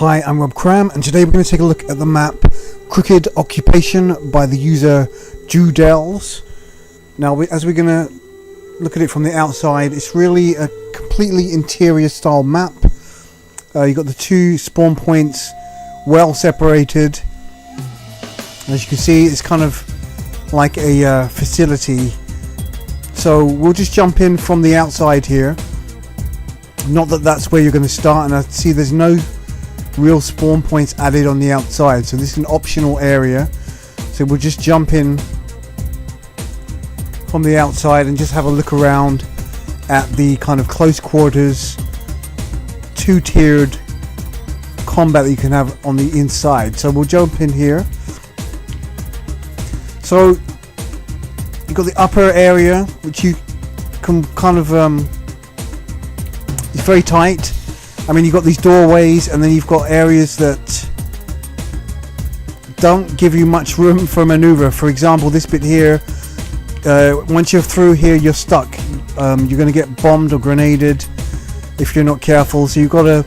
Hi, I'm Rob Cram, and today we're going to take a look at the map Crooked Occupation by the user Judels. Now, as we're going to look at it from the outside, it's really a completely interior style map. You've got the two spawn points well separated. As you can see, it's kind of like a facility. So we'll just jump in from the outside here. Not that that's where you're going to start, and I see there's no real spawn points added on the outside, so this is an optional area. So we'll just jump in from the outside and just have a look around at the kind of close quarters, two-tiered combat that you can have on the inside. So we'll jump in here. So you've got the upper area, which you can kind of it's very tight. I mean, you've got these doorways, and then you've got areas that don't give you much room for maneuver. For example, this bit here, once you're through here, you're stuck. You're going to get bombed or grenaded if you're not careful. So you've got to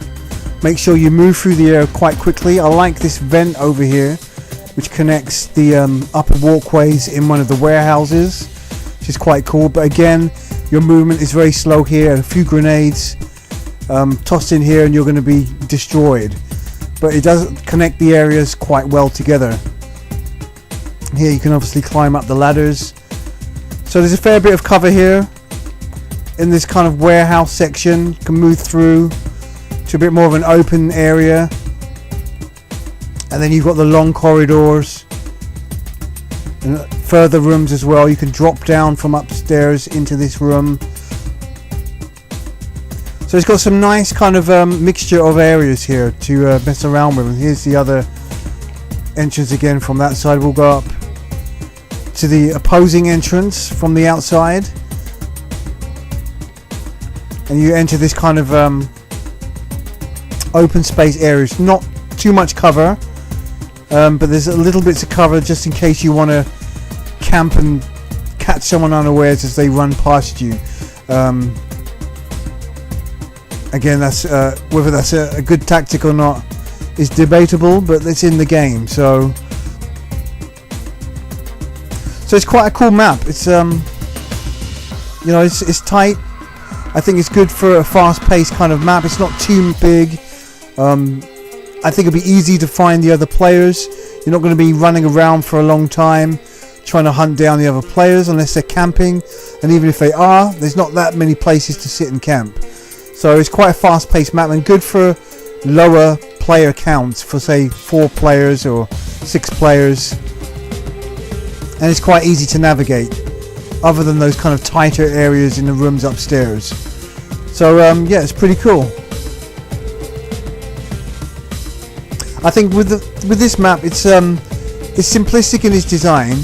make sure you move through the air quite quickly. I like this vent over here, which connects the upper walkways in one of the warehouses, which is quite cool. But again, your movement is very slow here. A few grenades tossed in here and you're going to be destroyed, but it does connect the areas quite well together. Here you can obviously climb up the ladders, so there's a fair bit of cover here in this kind of warehouse section. You can move through to a bit more of an open area, and then you've got the long corridors and further rooms as well. You can drop down from upstairs into this room. So it's got some nice kind of mixture of areas here to mess around with. And here's the other entrance again from that side. We'll go up to the opposing entrance from the outside, and you enter this kind of open space area. It's not too much cover, but there's a little bits of cover just in case you want to camp and catch someone unawares as they run past you. Again, that's whether that's a good tactic or not is debatable, but it's in the game. So it's quite a cool map. It's it's tight. I think it's good for a fast-paced kind of map. It's not too big. I think it'll be easy to find the other players. You're not going to be running around for a long time trying to hunt down the other players unless they're camping, and even if they are, there's not that many places to sit and camp. So it's quite a fast-paced map and good for lower player counts, for say 4 players or 6 players, and it's quite easy to navigate other than those kind of tighter areas in the rooms upstairs. So yeah, it's pretty cool. I think with this map, it's simplistic in its design,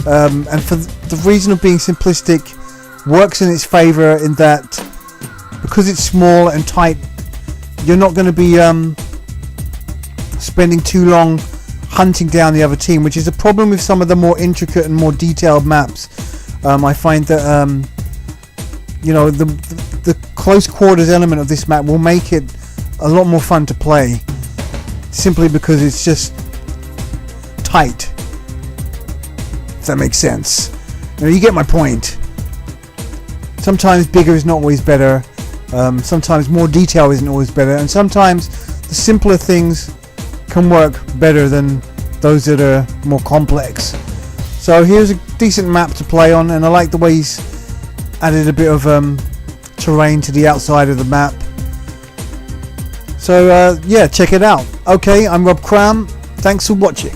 and for the reason of being simplistic, works in its favor in that because it's small and tight, you're not going to be spending too long hunting down the other team, which is a problem with some of the more intricate and more detailed maps. I find that the close quarters element of this map will make it a lot more fun to play, simply because it's just tight, if that makes sense. You get my point. Sometimes bigger is not always better. Sometimes more detail isn't always better, and sometimes the simpler things can work better than those that are more complex. So here's a decent map to play on, and I like the way he's added a bit of terrain to the outside of the map. So yeah, check it out. Okay, I'm Rob Cram. Thanks for watching.